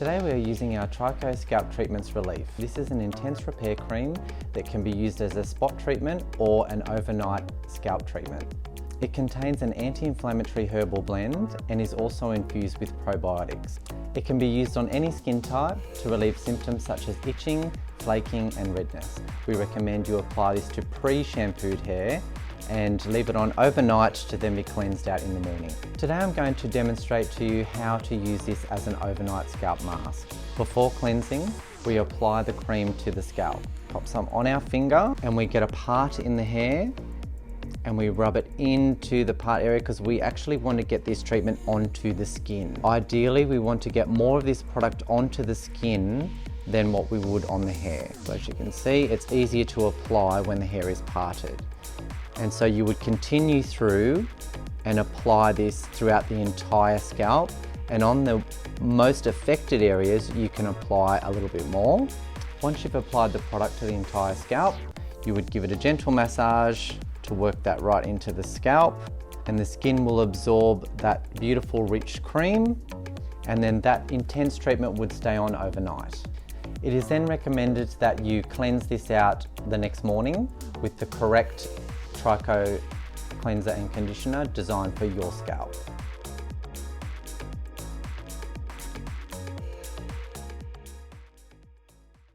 Today we are using our Tricho Scalp Treatments Relief. This is an intense repair cream that can be used as a spot treatment or an overnight scalp treatment. It contains an anti-inflammatory herbal blend and is also infused with probiotics. It can be used on any skin type to relieve symptoms such as itching, flaking and redness. We recommend you apply this to pre-shampooed hair and leave it on overnight to then be cleansed out in the morning. Today I'm going to demonstrate to you how to use this as an overnight scalp mask. Before cleansing, we apply the cream to the scalp. Pop some on our finger and we get a part in the hair and we rub it into the part area because we actually want to get this treatment onto the skin. Ideally, we want to get more of this product onto the skin than what we would on the hair. So as you can see, it's easier to apply when the hair is parted. And so you would continue through and apply this throughout the entire scalp. And on the most affected areas, you can apply a little bit more. Once you've applied the product to the entire scalp, you would give it a gentle massage to work that right into the scalp, and the skin will absorb that beautiful rich cream, and then that intense treatment would stay on overnight. It is then recommended that you cleanse this out the next morning with the correct Tricho cleanser and conditioner designed for your scalp.